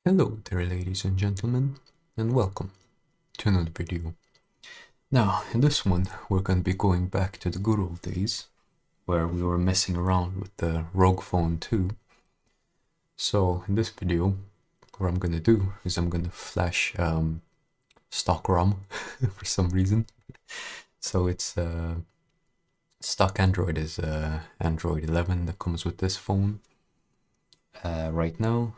Hello there, ladies and gentlemen, and welcome to another video. Now, in this one, we're going to be going back to the good old days where we were messing around with the Rog Phone 2. So, in this video, what I'm going to do is I'm going to flash stock ROM for some reason. So, it's stock Android is Android 11 that comes with this phone. Right now,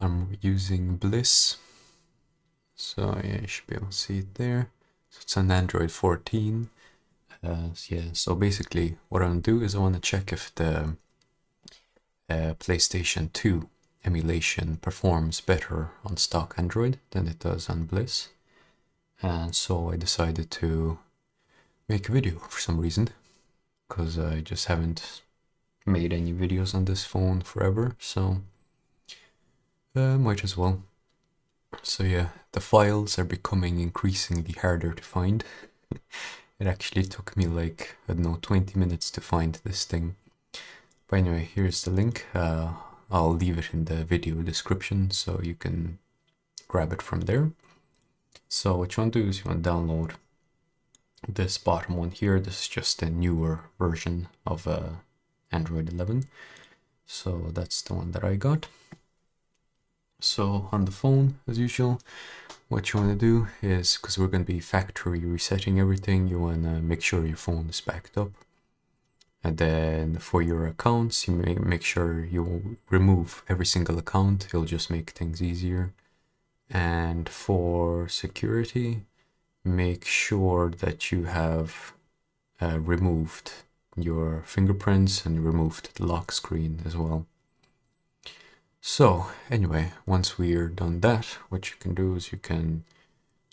I'm using Bliss. So yeah, you should be able to see it there. So it's on Android 14. Yeah, so basically what I want to do is I want to check if the PlayStation 2 emulation performs better on stock Android than it does on Bliss. And so I decided to make a video for some reason, because I just haven't made any videos on this phone forever, so might as well. So yeah, the files are becoming increasingly harder to find. It actually took me like, I don't know, 20 minutes to find this thing. But anyway, here's the link. I'll leave it in the video description so you can grab it from there. So what you want to do is you want to download this bottom one here. This is just a newer version of Android 11. So that's the one that I got. So on the phone, as usual, what you want to do is, because we're going to be factory resetting everything, you want to make sure your phone is backed up. And then for your accounts, you make sure you remove every single account. It'll just make things easier. And for security, make sure that you have removed your fingerprints and removed the lock screen as well. So anyway, once we're done that, what you can do is you can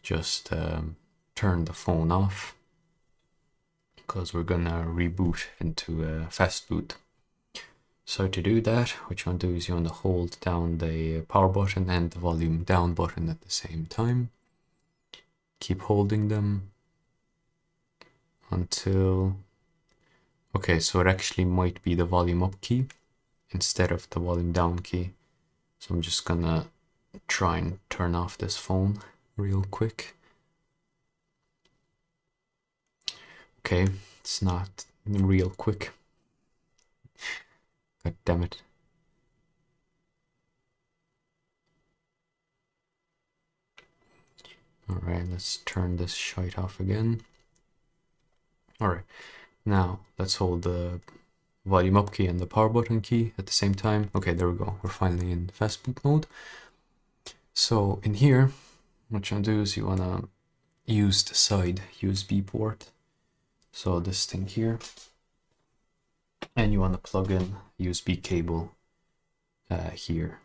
just turn the phone off, because we're gonna reboot into a fast boot. So to do that, what you want to do is you want to hold down the power button and the volume down button at the same time. Keep holding them until... Okay, so it actually might be the volume up key instead of the volume down key. So I'm just gonna try and turn off this phone real quick. Okay, it's not real quick. God damn it. Alright, let's turn this shite off again. Alright, now let's hold the volume up key and the power button key at the same time. Okay, there we go. We're finally in fast boot mode. So in here, what you want to do is you want to use the side USB port. So this thing here. And you want to plug in USB cable here.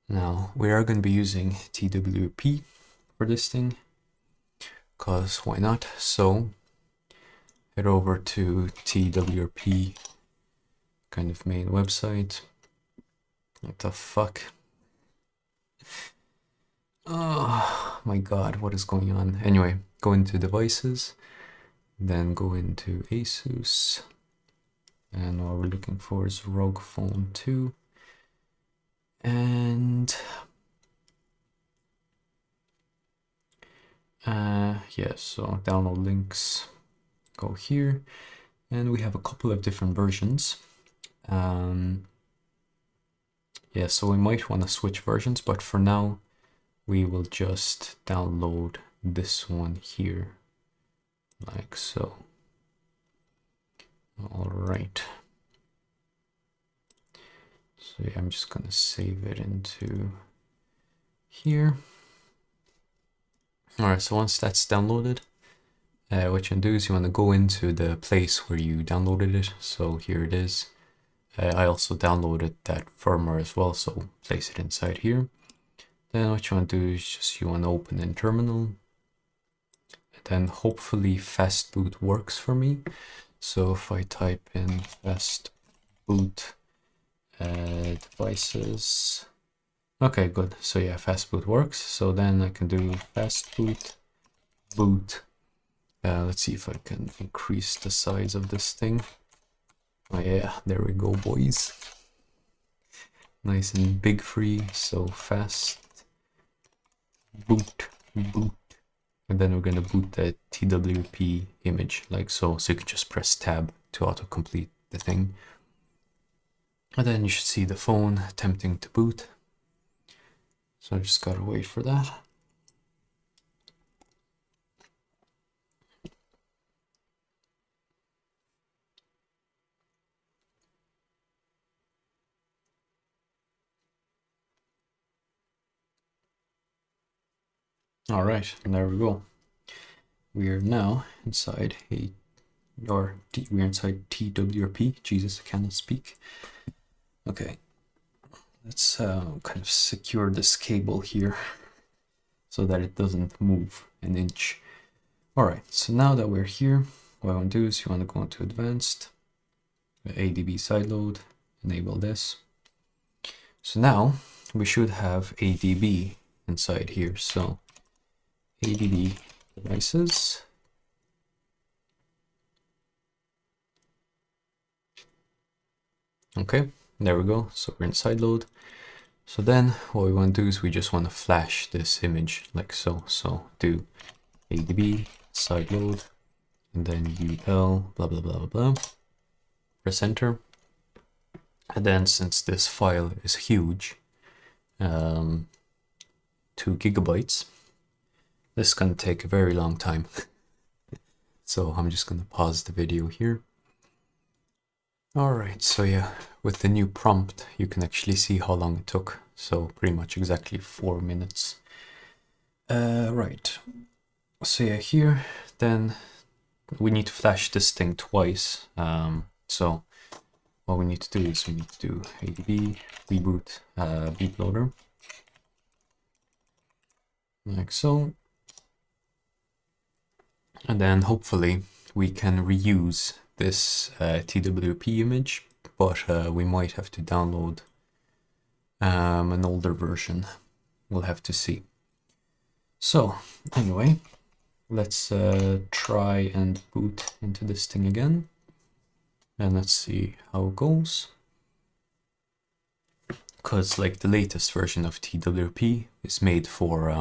Now, we are going to be using TWP for this thing, because why not? So head over to TWP kind of main website. What the fuck? Oh my god, what is going on? Anyway, go into devices, then go into Asus, and what we're looking for is Rog Phone 2. And yeah, so download links, go here, and we have a couple of different versions. Yeah, so we might want to switch versions, but for now we will just download this one here, like so. All right. So yeah, I'm just gonna save it into here. All right, so once that's downloaded, what you can do is you want to go into the place where you downloaded it. So here it is. I also downloaded that firmware as well, so place it inside here. Then what you want to do is just you want to open in terminal. Then hopefully fast boot works for me. So if I type in fast boot devices. Okay, good. So yeah, fast boot works. So then I can do fast boot boot. Let's see if I can increase the size of this thing. Oh yeah, there we go, boys. nice and big free, so fast. Boot, boot. And then we're gonna boot the TWP image like so, so you can just press tab to autocomplete the thing. And then you should see the phone attempting to boot. So I just gotta wait for that. All right, and there we go. We are now inside we're inside TWP. Jesus, I cannot speak. Okay, let's kind of secure this cable here so that it doesn't move an inch. All right, so now that we're here, what I want to do is you want to go into advanced, ADB sideload, enable this. So now we should have ADB inside here. So ADB devices. Okay, there we go. So we're in sideload. So then what we want to do is we just want to flash this image like so. So do ADB sideload and then UL blah blah blah blah blah. Press enter. And then since this file is huge, 2 gigabytes, this is going to take a very long time. So I'm just going to pause the video here. Alright, so yeah, with the new prompt, you can actually see how long it took. So pretty much exactly 4 minutes. Right, so yeah, here, then we need to flash this thing twice. So what we need to do is we need to do ADB, reboot, bootloader. Like so. And then hopefully we can reuse this TWP image, but we might have to download an older version. We'll have to see. So anyway, let's try and boot into this thing again. And let's see how it goes. Because like the latest version of TWP is made for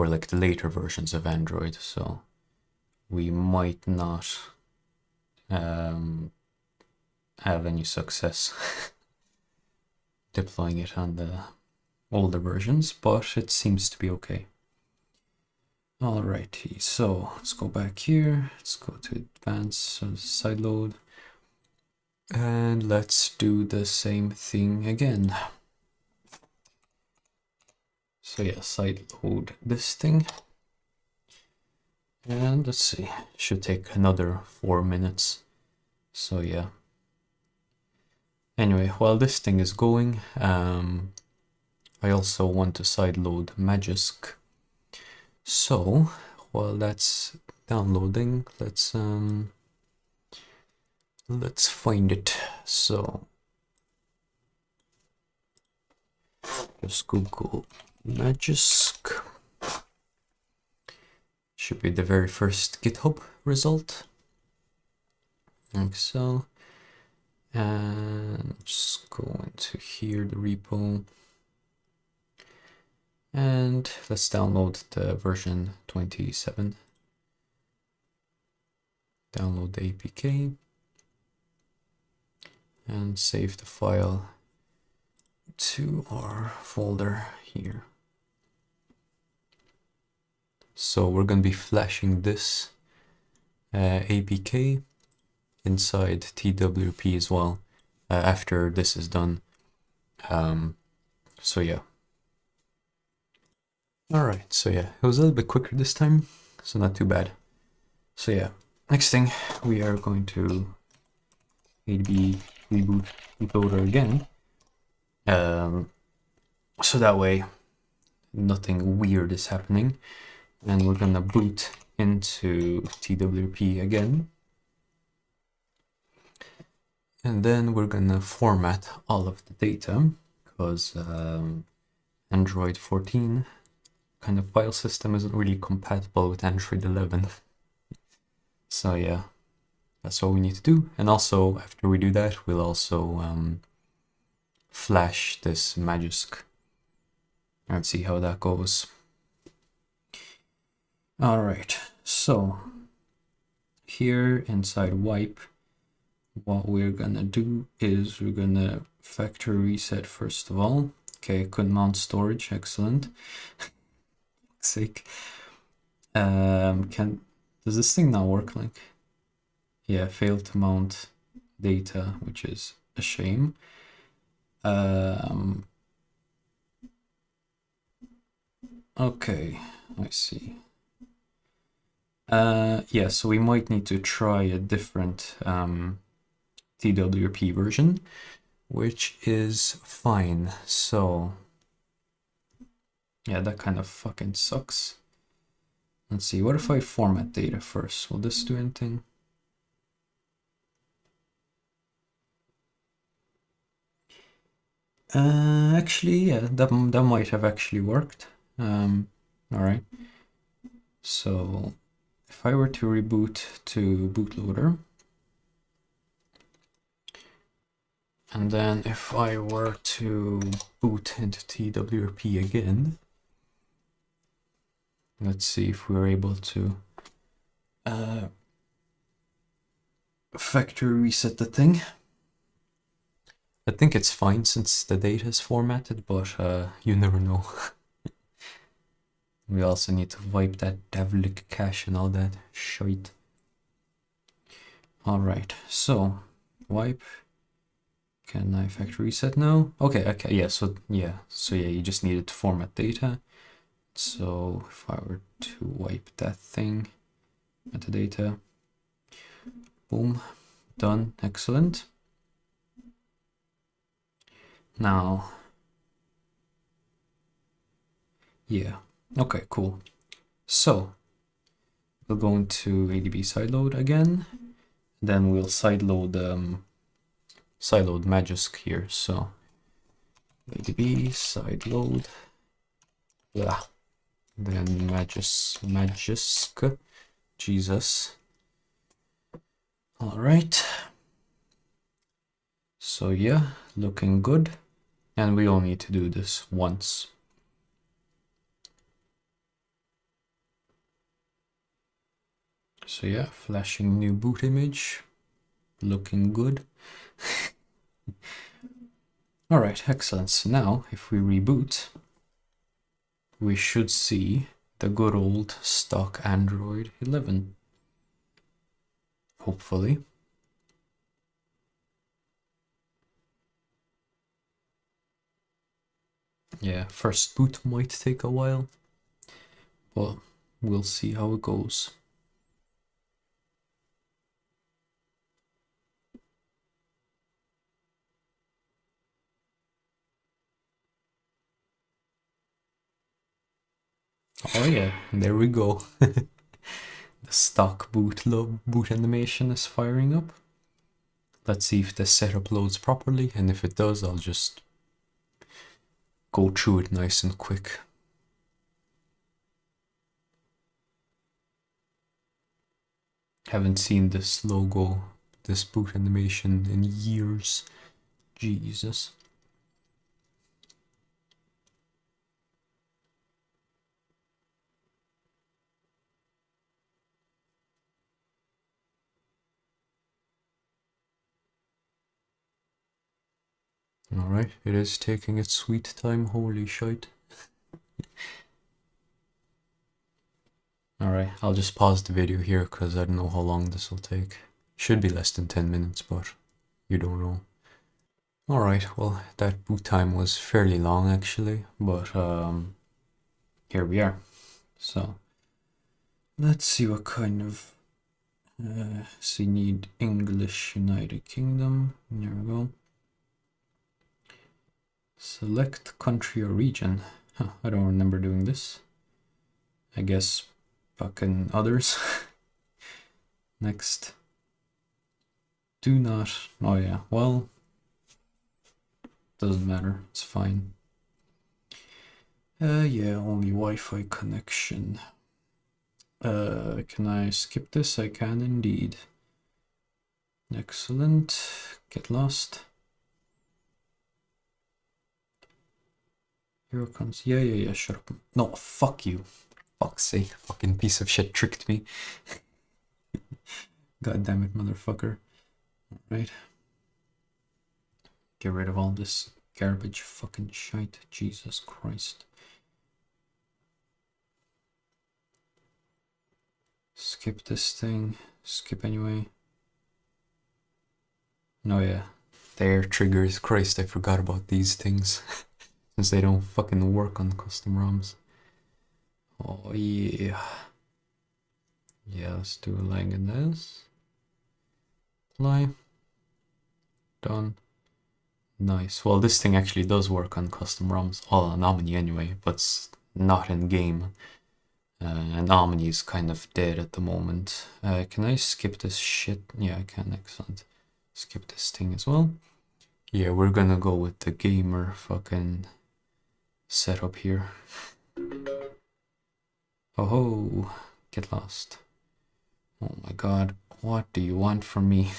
like the later versions of Android, so we might not have any success deploying it on the older versions, but it seems to be okay. Alrighty, so let's go back here, let's go to advanced sideload, and let's do the same thing again. So yeah, sideload this thing. And let's see, should take another 4 minutes. So yeah. Anyway, while this thing is going, I also want to sideload Magisk. So while that's downloading, let's find it. So just Google Magisk. Should be the very first GitHub result, like so. And just go into here, the repo, and let's download the version 27. Download the APK and save the file to our folder here. So we're going to be flashing this APK inside TWP as well after this is done. So yeah. Alright, so yeah, it was a little bit quicker this time, so not too bad. So yeah, next thing we are going to ADB reboot bootloader again. So that way nothing weird is happening. And we're gonna boot into TWP again. And then we're gonna format all of the data because Android 14 kind of file system isn't really compatible with Android 11. So yeah, that's what we need to do. And also after we do that, we'll also flash this Magisk and see how that goes. Alright, so here inside wipe, what we're gonna do is we're gonna factory reset first of all. Okay, couldn't mount storage, excellent. Sake. Does this thing not work? Like, yeah, failed to mount data, which is a shame. Okay, I see. Yeah, so we might need to try a different TWP version, which is fine. So yeah, that kind of fucking sucks. Let's see, what if I format data first? Will this do anything? Actually, yeah, that might have actually worked. All right. So if I were to reboot to bootloader, and then if I were to boot into TWRP again, let's see if we're able to factory reset the thing. I think it's fine since the data is formatted, but you never know. We also need to wipe that devilic cache and all that shite. Alright, so wipe. Can I factory reset now? Okay, yeah, so yeah, you just needed to format data. So if I were to wipe that thing, metadata, boom, done, excellent. Now, yeah, okay, cool. So we'll go into ADB sideload again, then we'll sideload Magisk here. So ADB sideload, yeah, then Magisk, Jesus. All right. So yeah, looking good. And we only need to do this once. So yeah, flashing new boot image, looking good. All right, excellent. So now if we reboot, we should see the good old stock Android 11. Hopefully. Yeah, first boot might take a while, but we'll see how it goes. Oh yeah, there we go. The stock boot animation is firing up. Let's see if the setup loads properly, and if it does, I'll just go through it nice and quick. Haven't seen this logo, this boot animation in years. Jesus. Alright, it is taking its sweet time, holy shite. Alright, I'll just pause the video here because I don't know how long this will take. Should be less than 10 minutes, but you don't know. Alright, well, that boot time was fairly long actually, but here we are. So, let's see what kind of... so you need English United Kingdom. There we go. Select country or region. Huh, I don't remember doing this. I guess fucking others. Next. Do not. Oh yeah, well, doesn't matter. It's fine. Yeah, only Wi-Fi connection. Can I skip this? I can indeed. Excellent. Get lost. Here it comes. Yeah, shut up. No, fuck you. Fuck's sake, fucking piece of shit tricked me. God damn it, motherfucker. Right. Get rid of all this garbage fucking shite. Jesus Christ. Skip this thing. Skip anyway. No, yeah. There, triggers. Christ, I forgot about these things. Since they don't fucking work on custom ROMs. Oh, yeah. Yeah, let's do a lag in this. Apply. Done. Nice. Well, this thing actually does work on custom ROMs. All on Omni anyway, but it's not in game. And Omni is kind of dead at the moment. Can I skip this shit? Yeah, I can. Excellent. Skip this thing as well. Yeah, we're gonna go with the gamer fucking setup here. Oh ho! Get lost. Oh my god, what do you want from me?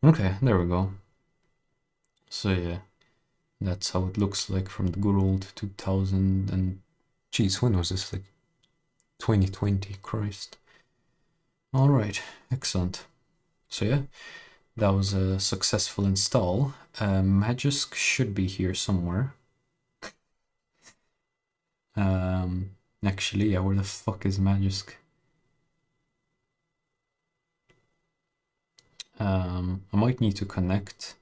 Okay, there we go. So yeah, that's how it looks like from the good old 2000 and... Jeez, when was this? Like 2020, Christ. Alright, excellent. So yeah, that was a successful install. Magisk should be here somewhere. Actually, yeah, where the fuck is Magisk? I might need to connect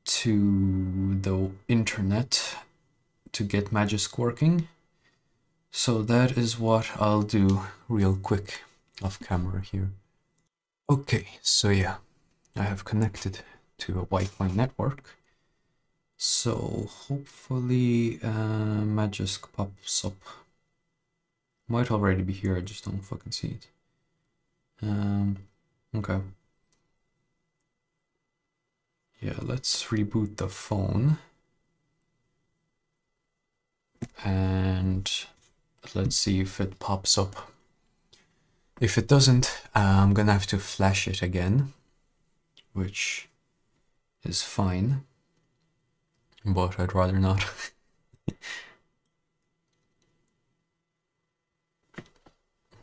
to the internet to get Magisk working. So that is what I'll do real quick off camera here. Okay, so yeah, I have connected to a Wi-Fi network. So hopefully Magisk pops up. Might already be here, I just don't fucking see it. Okay. Yeah, let's reboot the phone. And let's see if it pops up. If it doesn't, I'm gonna have to flash it again, which is fine, but I'd rather not.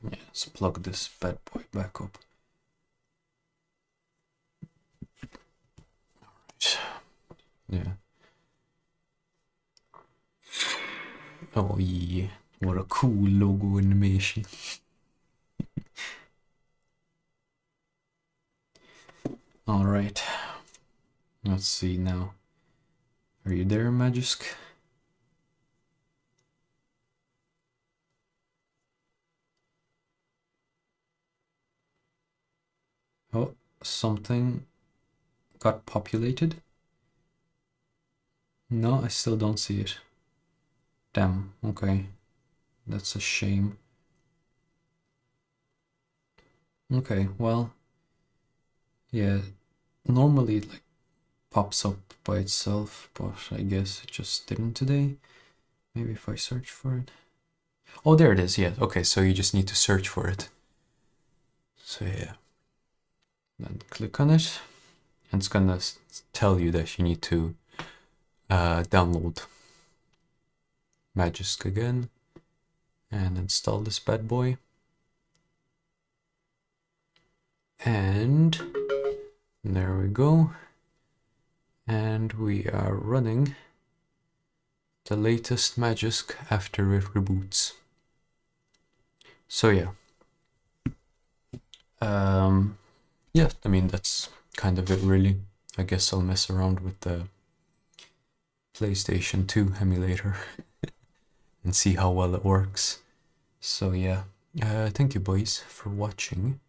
Yeah, let's plug this bad boy back up. Alright. Yeah. Oh yeah, what a cool logo animation. Alright. Let's see now. Are you there, Magisk? Oh, something got populated? No, I still don't see it. Damn, okay. That's a shame. Okay, well, yeah, normally it like pops up by itself, but I guess it just didn't today. Maybe if I search for it. Oh, there it is, yeah. Okay, so you just need to search for it. So yeah, then click on it, and it's gonna tell you that you need to download Magisk again and install this bad boy. And there we go. And we are running the latest Magisk after it reboots. So yeah. Yeah, I mean, that's kind of it really. I guess I'll mess around with the PlayStation 2 emulator and see how well it works. So yeah, thank you boys for watching,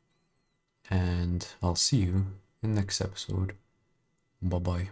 and I'll see you in the next episode. Bye bye.